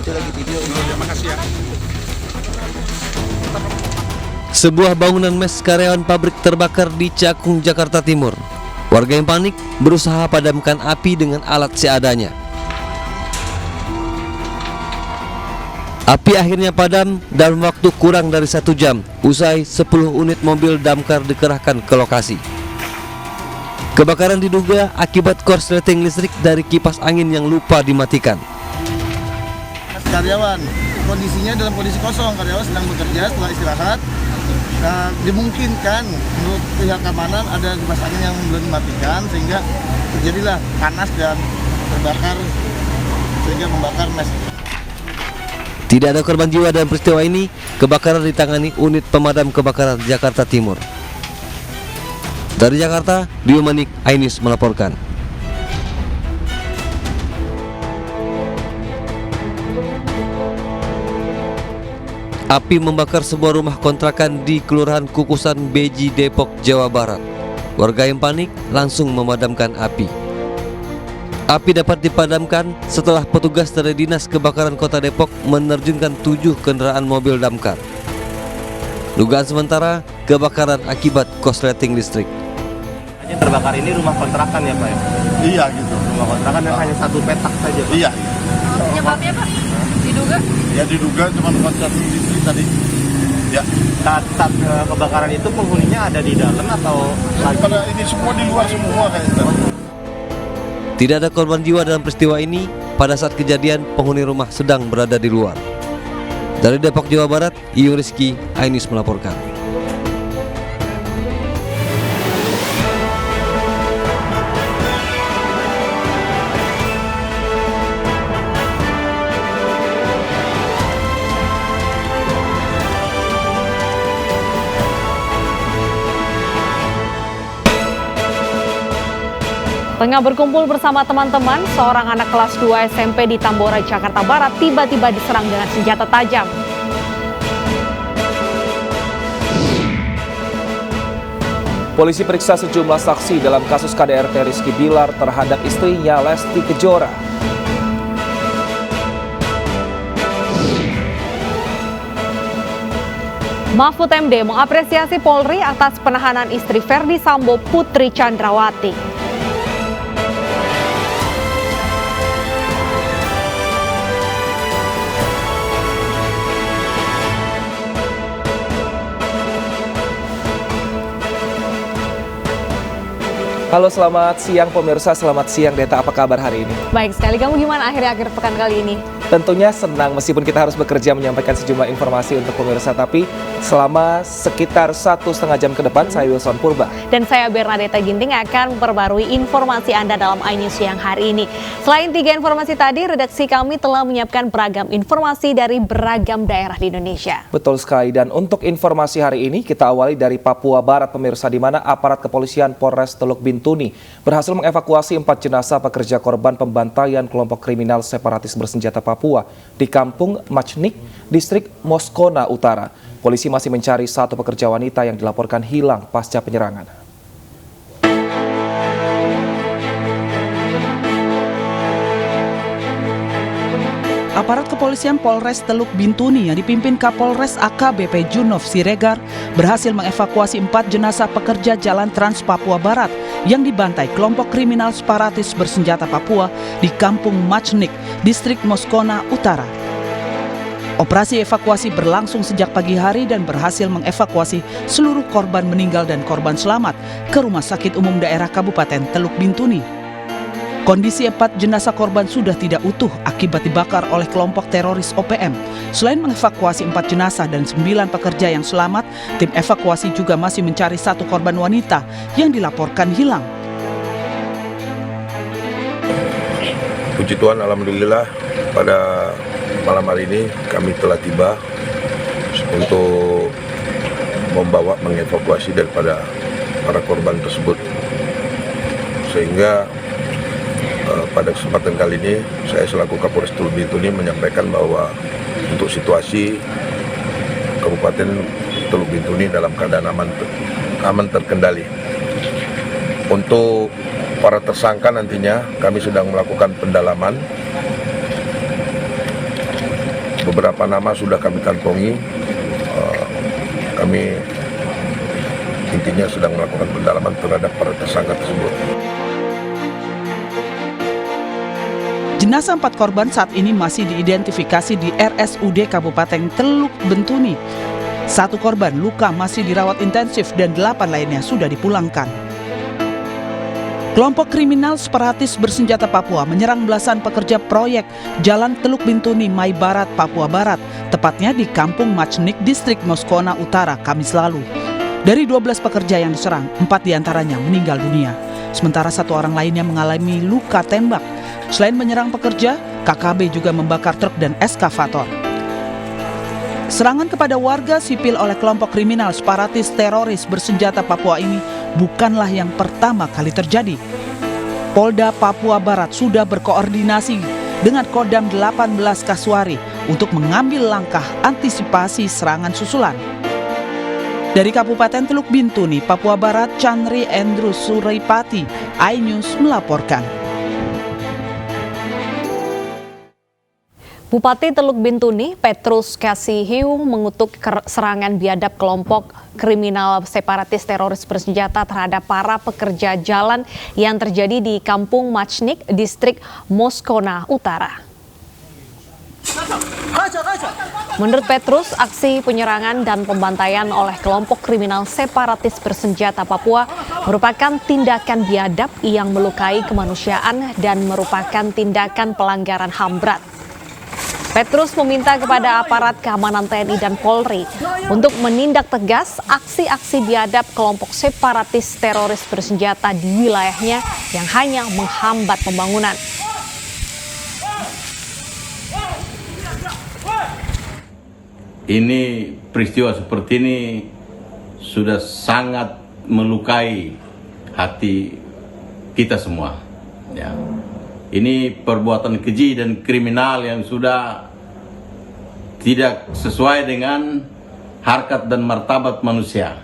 Itu lagi video. Terima kasih ya. Sebuah bangunan mes karyawan pabrik terbakar di Cakung, Jakarta Timur. Warga yang panik berusaha padamkan api dengan alat seadanya. Api akhirnya padam dalam waktu kurang dari 1 jam. Usai 10 unit mobil damkar dikerahkan ke lokasi. Kebakaran diduga akibat korsleting listrik dari kipas angin yang lupa dimatikan. Karyawan kondisinya dalam kondisi kosong, karyawan sedang bekerja setelah istirahat. Nah, dimungkinkan menurut pihak keamanan ada kipas angin yang belum dimatikan sehingga terjadilah panas dan terbakar sehingga membakar mes. Tidak ada korban jiwa dalam peristiwa ini. Kebakaran ditangani unit pemadam kebakaran Jakarta Timur. Dari Jakarta, Dio Manik, iNews melaporkan. Api membakar sebuah rumah kontrakan di Kelurahan Kukusan, Beji, Depok, Jawa Barat. Warga yang panik langsung memadamkan api. Api dapat dipadamkan setelah petugas dari Dinas Kebakaran Kota Depok menerjunkan 7 kendaraan mobil damkar. Dugaan sementara kebakaran akibat korsleting listrik. Yang terbakar ini rumah kontrakan ya Pak ya? Iya gitu. Rumah kontrakan yang hanya 1 petak saja Pak? Iya. Penyebabnya Pak? Diduga? Ya diduga cuma korsleting listrik tadi. Ya. Saat kebakaran itu penghuninya ada di dalam atau lagi? Pada ini semua di luar semua kayaknya. Tidak ada korban jiwa dalam peristiwa ini. Pada saat kejadian, penghuni rumah sedang berada di luar. Dari Depok, Jawa Barat, Iyo Rizky, iNews melaporkan. Tengah berkumpul bersama teman-teman, seorang anak kelas 2 SMP di Tambora, Jakarta Barat tiba-tiba diserang dengan senjata tajam. Polisi periksa sejumlah saksi dalam kasus KDRT Rizky Bilar terhadap istrinya Lesti Kejora. Mahfud MD mengapresiasi Polri atas penahanan istri Verdi Sambo, Putri Chandrawati. Halo, selamat siang pemirsa, selamat siang Deta, apa kabar hari ini? Baik sekali, kamu gimana akhir pekan kali ini? Tentunya senang meskipun kita harus bekerja menyampaikan sejumlah informasi untuk pemirsa, tapi selama sekitar 1,5 jam ke depan saya Wilson Purba. Dan saya Bernadetta Ginting akan memperbarui informasi Anda dalam iNews yang hari ini. Selain 3 informasi tadi, redaksi kami telah menyiapkan beragam informasi dari beragam daerah di Indonesia. Betul sekali, dan untuk informasi hari ini kita awali dari Papua Barat pemirsa, di mana aparat kepolisian Polres Teluk Bintuni berhasil mengevakuasi 4 jenazah pekerja korban pembantaian kelompok kriminal separatis bersenjata Papua di Kampung Majnik, Distrik Moskona Utara. Polisi masih mencari 1 pekerja wanita yang dilaporkan hilang pasca penyerangan. Aparat kepolisian Polres Teluk Bintuni yang dipimpin Kapolres AKBP Junov Siregar berhasil mengevakuasi 4 jenazah pekerja Jalan Trans Papua Barat yang dibantai kelompok kriminal separatis bersenjata Papua di Kampung Majnik, Distrik Moskona Utara. Operasi evakuasi berlangsung sejak pagi hari dan berhasil mengevakuasi seluruh korban meninggal dan korban selamat ke Rumah Sakit Umum Daerah Kabupaten Teluk Bintuni. Kondisi 4 jenazah korban sudah tidak utuh akibat dibakar oleh kelompok teroris OPM. Selain mengevakuasi 4 jenazah dan 9 pekerja yang selamat, tim evakuasi juga masih mencari 1 korban wanita yang dilaporkan hilang. Puji Tuhan, alhamdulillah pada malam hari ini kami telah tiba untuk mengevakuasi daripada para korban tersebut. Sehingga pada kesempatan kali ini saya selaku Kapolres Teluk Bintuni menyampaikan bahwa untuk situasi Kabupaten Teluk Bintuni dalam keadaan aman terkendali. Untuk para tersangka nantinya kami sedang melakukan pendalaman beberapa nama sudah kami kantongi. Kami intinya sedang melakukan pendalaman terhadap para tersangka tersebut. Jenazah 4 korban saat ini masih diidentifikasi di RSUD Kabupaten Teluk Bintuni. 1 korban luka masih dirawat intensif dan 8 lainnya sudah dipulangkan. Kelompok kriminal separatis bersenjata Papua menyerang belasan pekerja proyek Jalan Teluk Bintuni, Mai Barat, Papua Barat, tepatnya di Kampung Majnik, Distrik Moskona Utara, Kamis lalu. Dari 12 pekerja yang diserang, 4 diantaranya meninggal dunia. Sementara 1 orang lainnya mengalami luka tembak. Selain menyerang pekerja, KKB juga membakar truk dan eskavator. Serangan kepada warga sipil oleh kelompok kriminal separatis teroris bersenjata Papua ini bukanlah yang pertama kali terjadi. Polda Papua Barat sudah berkoordinasi dengan Kodam 18 Kasuari untuk mengambil langkah antisipasi serangan susulan. Dari Kabupaten Teluk Bintuni, Papua Barat, Chandri Andrew Suraipati, iNews melaporkan. Bupati Teluk Bintuni, Petrus Kasihiu, mengutuk serangan biadab kelompok kriminal separatis teroris bersenjata terhadap para pekerja jalan yang terjadi di Kampung Majnik, Distrik Moskona Utara. Menurut Petrus, aksi penyerangan dan pembantaian oleh kelompok kriminal separatis bersenjata Papua merupakan tindakan biadab yang melukai kemanusiaan dan merupakan tindakan pelanggaran HAM berat. Petrus meminta kepada aparat keamanan TNI dan Polri untuk menindak tegas aksi-aksi biadab kelompok separatis teroris bersenjata di wilayahnya yang hanya menghambat pembangunan. Ini peristiwa seperti ini sudah sangat melukai hati kita semua. Ya. Ini perbuatan keji dan kriminal yang sudah tidak sesuai dengan harkat dan martabat manusia.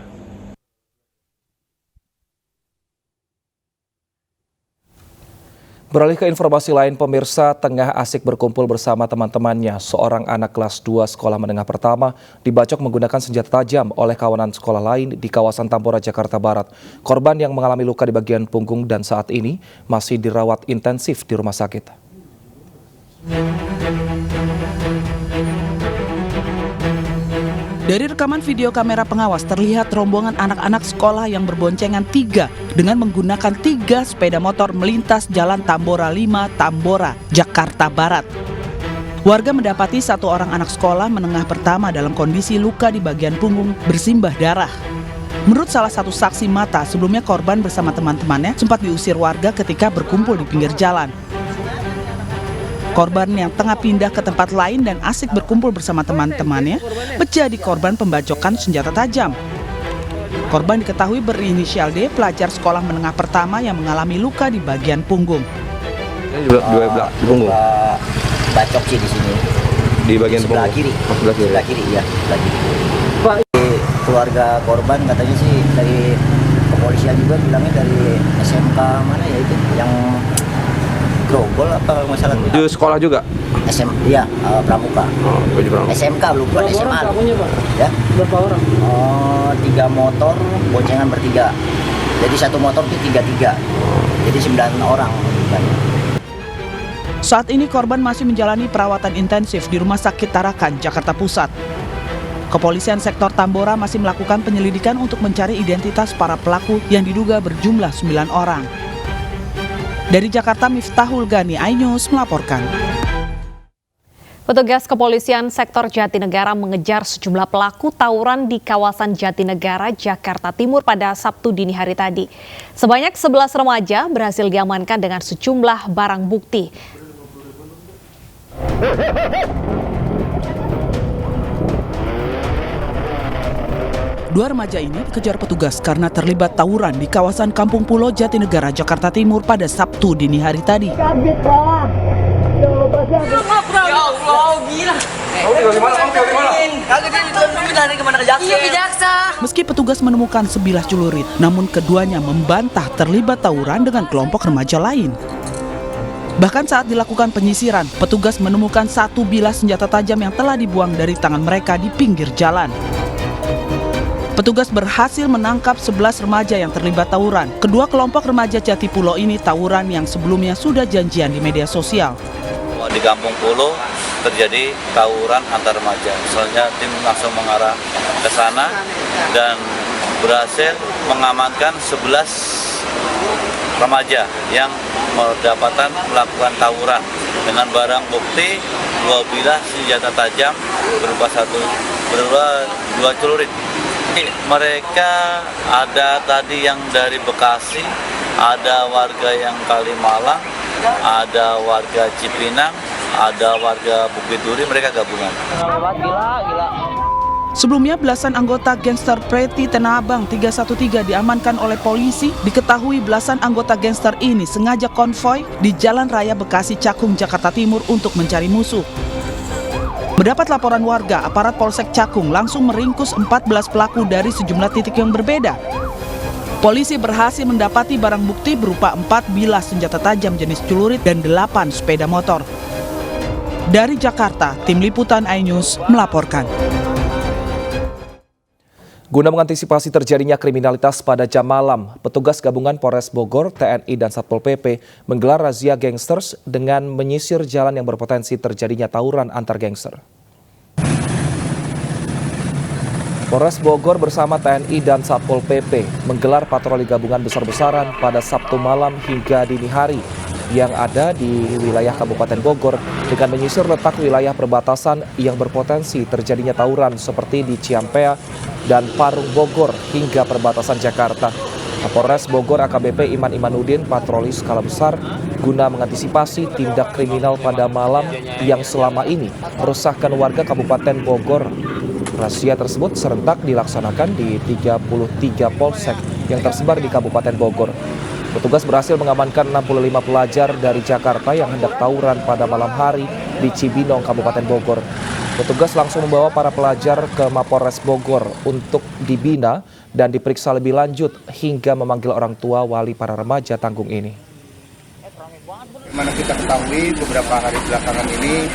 Beralih ke informasi lain, pemirsa, tengah asik berkumpul bersama teman-temannya, seorang anak kelas 2 sekolah menengah pertama dibacok menggunakan senjata tajam oleh kawanan sekolah lain di kawasan Tambora, Jakarta Barat. Korban yang mengalami luka di bagian punggung dan saat ini masih dirawat intensif di rumah sakit. Dari rekaman video kamera pengawas terlihat rombongan anak-anak sekolah yang berboncengan 3 dengan menggunakan 3 sepeda motor melintas Jalan Tambora 5, Tambora, Jakarta Barat. Warga mendapati 1 orang anak sekolah menengah pertama dalam kondisi luka di bagian punggung bersimbah darah. Menurut salah satu saksi mata, sebelumnya korban bersama teman-temannya sempat diusir warga ketika berkumpul di pinggir jalan. Korban yang tengah pindah ke tempat lain dan asik berkumpul bersama teman-temannya menjadi korban pembacokan senjata tajam. Korban diketahui berinisial D, pelajar sekolah menengah pertama yang mengalami luka di bagian punggung. Ini dua di punggung. Bacok sih di sini. Di bagian sebelah punggung. kiri. Sebelah kiri. Iya, sebelah kiri. Keluarga korban katanya sih dari kepolisian juga bilangnya dari SMK mana ya itu yang Grogol apa masalah itu? Di sekolah juga? Iya, Pramuka. SMK belum, bukan SMA. Ya? Berapa orang? 3 motor, boncengan bertiga. Jadi 1 motor itu 3-3. Jadi 9 orang. Saat ini korban masih menjalani perawatan intensif di Rumah Sakit Tarakan, Jakarta Pusat. Kepolisian sektor Tambora masih melakukan penyelidikan untuk mencari identitas para pelaku yang diduga berjumlah 9 orang. Dari Jakarta, Miftahul Gani, iNews melaporkan. Petugas kepolisian sektor Jatinegara mengejar sejumlah pelaku tawuran di kawasan Jatinegara, Jakarta Timur pada Sabtu dini hari tadi. Sebanyak 11 remaja berhasil diamankan dengan sejumlah barang bukti. Dua remaja ini dikejar petugas karena terlibat tawuran di kawasan Kampung Pulo, Jatinegara, Jakarta Timur pada Sabtu dini hari tadi. Meski petugas menemukan sebilah celurit, namun keduanya membantah terlibat tawuran dengan kelompok remaja lain. Bahkan saat dilakukan penyisiran, petugas menemukan 1 bilah senjata tajam yang telah dibuang dari tangan mereka di pinggir jalan. Petugas berhasil menangkap 11 remaja yang terlibat tawuran. Kedua kelompok remaja Jatipulo ini tawuran yang sebelumnya sudah janjian di media sosial. Di Kampung Pulo terjadi tawuran antar remaja. Misalnya tim langsung mengarah ke sana dan berhasil mengamankan 11 remaja yang mendapatkan melakukan tawuran dengan barang bukti 2 bilah senjata tajam berupa 2 celurit. Mereka ada tadi yang dari Bekasi, ada warga yang Kalimalang, ada warga Cipinang, ada warga Bukit Duri, mereka gabungan. Sebelumnya belasan anggota gangster Preti Tanah Abang 313 diamankan oleh polisi. Diketahui belasan anggota gangster ini sengaja konvoy di Jalan Raya Bekasi Cakung, Jakarta Timur untuk mencari musuh. Mendapat laporan warga, aparat Polsek Cakung langsung meringkus 14 pelaku dari sejumlah titik yang berbeda. Polisi berhasil mendapati barang bukti berupa 4 bilah senjata tajam jenis celurit dan 8 sepeda motor. Dari Jakarta, Tim Liputan iNews melaporkan. Guna mengantisipasi terjadinya kriminalitas pada jam malam, petugas gabungan Polres Bogor, TNI, dan Satpol PP menggelar razia gangsters dengan menyisir jalan yang berpotensi terjadinya tawuran antar gangster. Polres Bogor bersama TNI dan Satpol PP menggelar patroli gabungan besar-besaran pada Sabtu malam hingga dini hari yang ada di wilayah Kabupaten Bogor dengan menyisir letak wilayah perbatasan yang berpotensi terjadinya tawuran seperti di Ciampea dan Parung Bogor hingga perbatasan Jakarta. Kapolres Bogor AKBP Iman Imanuddin patroli skala besar guna mengantisipasi tindak kriminal pada malam yang selama ini meresahkan warga Kabupaten Bogor. Razia tersebut serentak dilaksanakan di 33 polsek yang tersebar di Kabupaten Bogor. Petugas berhasil mengamankan 65 pelajar dari Jakarta yang hendak tawuran pada malam hari di Cibinong, Kabupaten Bogor. Petugas langsung membawa para pelajar ke Mapolres Bogor untuk dibina dan diperiksa lebih lanjut hingga memanggil orang tua wali para remaja tanggung ini. Mana kita ketahui beberapa hari belakangan ini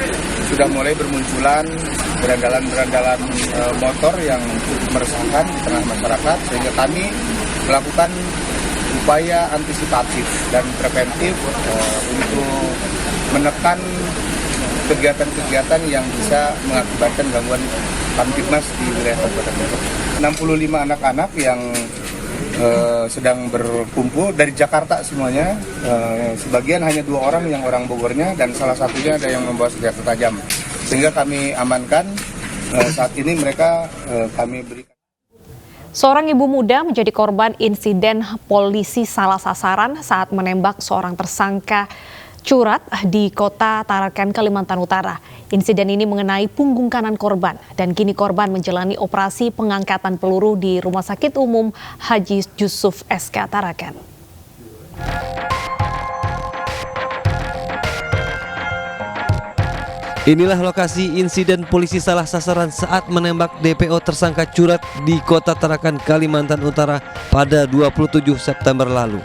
sudah mulai bermunculan berandalan-berandalan motor yang cukup meresahkan di tengah masyarakat, sehingga kami melakukan upaya antisipatif dan preventif untuk menekan kegiatan-kegiatan yang bisa mengakibatkan gangguan Kamtibmas di wilayah Kabupaten Bogor. 65 anak-anak yang sedang berkumpul dari Jakarta semuanya, sebagian hanya 2 orang yang orang Bogornya dan salah satunya ada yang membawa senjata tajam, sehingga kami amankan. Saat ini mereka kami berikan. Seorang ibu muda menjadi korban insiden polisi salah sasaran saat menembak seorang tersangka curat di Kota Tarakan, Kalimantan Utara. Insiden ini mengenai punggung kanan korban dan kini korban menjalani operasi pengangkatan peluru di Rumah Sakit Umum Haji Yusuf SK Tarakan. Inilah lokasi insiden polisi salah sasaran saat menembak DPO tersangka curat di Kota Tarakan, Kalimantan Utara pada 27 September lalu.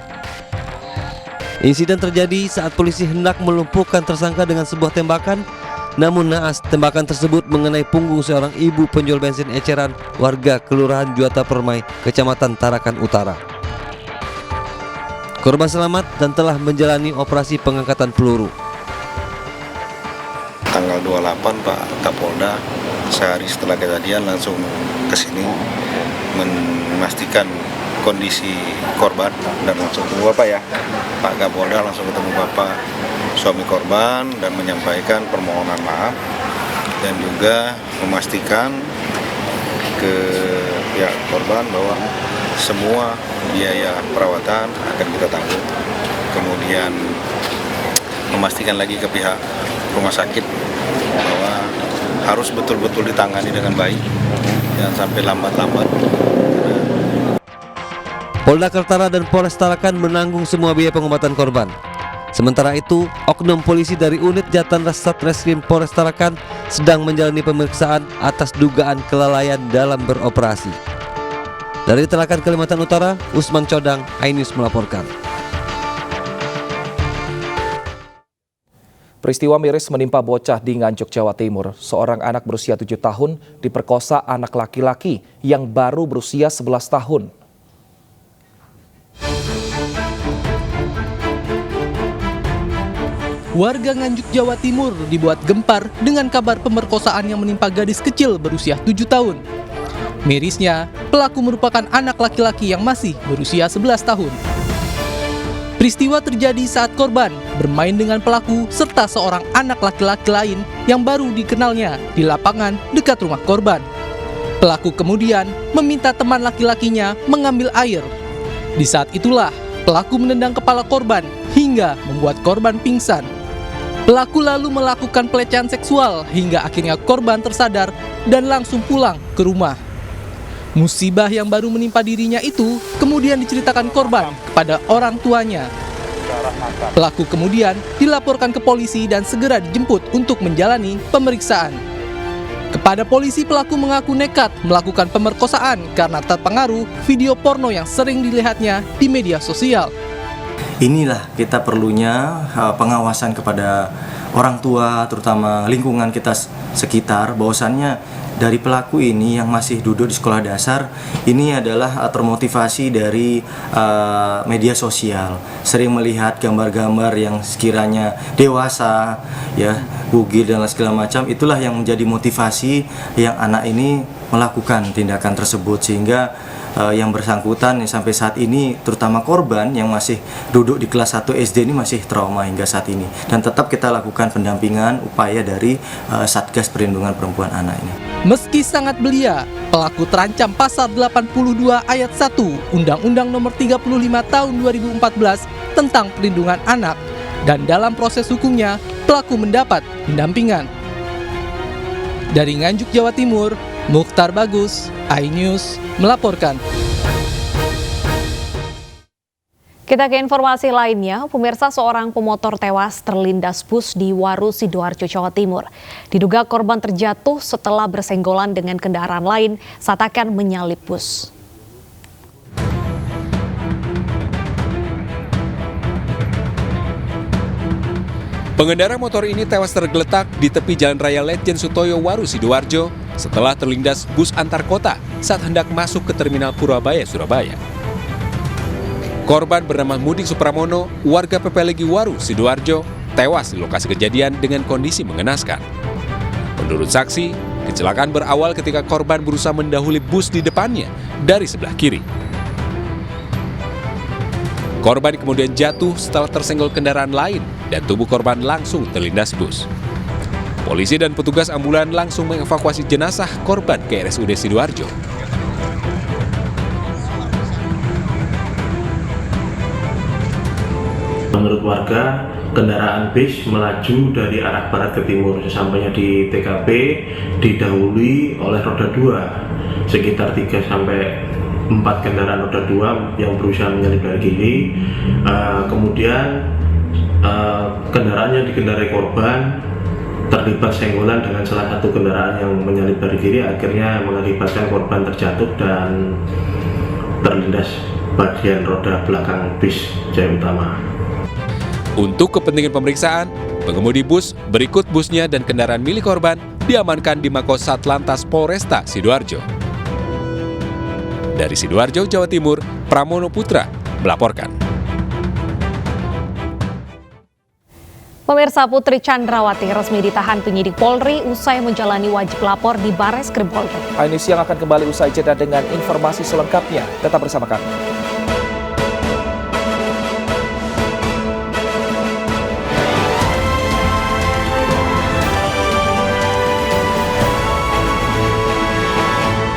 Insiden terjadi saat polisi hendak melumpuhkan tersangka dengan sebuah tembakan, namun naas tembakan tersebut mengenai punggung seorang ibu penjual bensin eceran warga Kelurahan Juata Permai, Kecamatan Tarakan Utara. Korban selamat dan telah menjalani operasi pengangkatan peluru. Tanggal 28 Pak Kapolda sehari setelah kejadian langsung ke sini memastikan kondisi korban dan langsung ketemu Bapak ya. Pak Kapolda langsung ketemu Bapak suami korban dan menyampaikan permohonan maaf dan juga memastikan ke pihak korban bahwa semua biaya perawatan akan kita tanggung. Kemudian memastikan lagi ke pihak rumah sakit bahwa harus betul-betul ditangani dengan baik, jangan sampai lambat-lambat. Polda Kaltara dan Polres Tarakan menanggung semua biaya pengobatan korban. Sementara itu, oknum polisi dari unit Jatantras Satreskrim Polres Tarakan sedang menjalani pemeriksaan atas dugaan kelalaian dalam beroperasi. Dari Tarakan, Kalimantan Utara, Usman Codang, iNews melaporkan. Peristiwa miris menimpa bocah di Nganjuk, Jawa Timur. Seorang anak berusia 7 tahun diperkosa anak laki-laki yang baru berusia 11 tahun. Warga Nganjuk, Jawa Timur dibuat gempar dengan kabar pemerkosaan yang menimpa gadis kecil berusia 7 tahun. Mirisnya, pelaku merupakan anak laki-laki yang masih berusia 11 tahun. Peristiwa terjadi saat korban bermain dengan pelaku serta seorang anak laki-laki lain yang baru dikenalnya di lapangan dekat rumah korban. Pelaku kemudian meminta teman laki-lakinya mengambil air. Di saat itulah pelaku menendang kepala korban hingga membuat korban pingsan. Pelaku lalu melakukan pelecehan seksual hingga akhirnya korban tersadar dan langsung pulang ke rumah. Musibah yang baru menimpa dirinya itu kemudian diceritakan korban kepada orang tuanya. Pelaku kemudian dilaporkan ke polisi dan segera dijemput untuk menjalani pemeriksaan. Kepada polisi, pelaku mengaku nekat melakukan pemerkosaan karena terpengaruh video porno yang sering dilihatnya di media sosial. Inilah kita perlunya pengawasan kepada orang tua, terutama lingkungan kita sekitar, bahwasannya dari pelaku ini yang masih duduk di sekolah dasar ini adalah termotivasi dari media sosial, sering melihat gambar-gambar yang sekiranya dewasa, ya, bugil dan segala macam. Itulah yang menjadi motivasi yang anak ini melakukan tindakan tersebut, sehingga yang bersangkutan sampai saat ini, terutama korban yang masih duduk di kelas 1 SD ini masih trauma hingga saat ini, dan tetap kita lakukan pendampingan upaya dari Satgas Perlindungan Perempuan Anak ini. Meski sangat belia, pelaku terancam pasal 82 ayat 1 Undang-Undang Nomor 35 Tahun 2014 tentang Perlindungan Anak, dan dalam proses hukumnya pelaku mendapat pendampingan. Dari Nganjuk, Jawa Timur, Mukhtar Bagus, iNews melaporkan. Kita ke informasi lainnya, pemirsa, seorang pemotor tewas terlindas bus di Waru, Sidoarjo, Jawa Timur. Diduga korban terjatuh setelah bersenggolan dengan kendaraan lain saat akan menyalip bus. Pengendara motor ini tewas tergeletak di tepi Jalan Raya Letjen Sutoyo, Waru, Sidoarjo setelah terlindas bus antar kota saat hendak masuk ke Terminal Purabaya, Surabaya. Korban bernama Mudik Supramono, warga Pepelegi Waru, Sidoarjo, tewas di lokasi kejadian dengan kondisi mengenaskan. Menurut saksi, kecelakaan berawal ketika korban berusaha mendahului bus di depannya dari sebelah kiri. Korban kemudian jatuh setelah tersenggol kendaraan lain dan tubuh korban langsung terlindas bus. Polisi dan petugas ambulan langsung mengevakuasi jenazah korban ke RSUD Sidoarjo. Menurut warga, kendaraan bis melaju dari arah barat ke timur. Sesampainya di TKP didahului oleh roda 2 sekitar 3-4 kendaraan roda 2 yang berusaha menyalip dari kiri. Kemudian kendaraan yang dikendarai korban terlibat senggolan dengan salah satu kendaraan yang menyalip dari kiri, akhirnya mengakibatkan korban terjatuh dan terlindas bagian roda belakang bis Jaya Utama. Untuk kepentingan pemeriksaan, pengemudi bus, berikut busnya dan kendaraan milik korban diamankan di Mako Satlantas Polresta Sidoarjo. Dari Sidoarjo, Jawa Timur, Pramono Putra melaporkan. Pemirsa, Putri Chandrawati resmi ditahan penyidik Polri usai menjalani wajib lapor di Bareskrim Polri. iNews yang akan kembali usai jeda dengan informasi selengkapnya. Tetap bersama kami.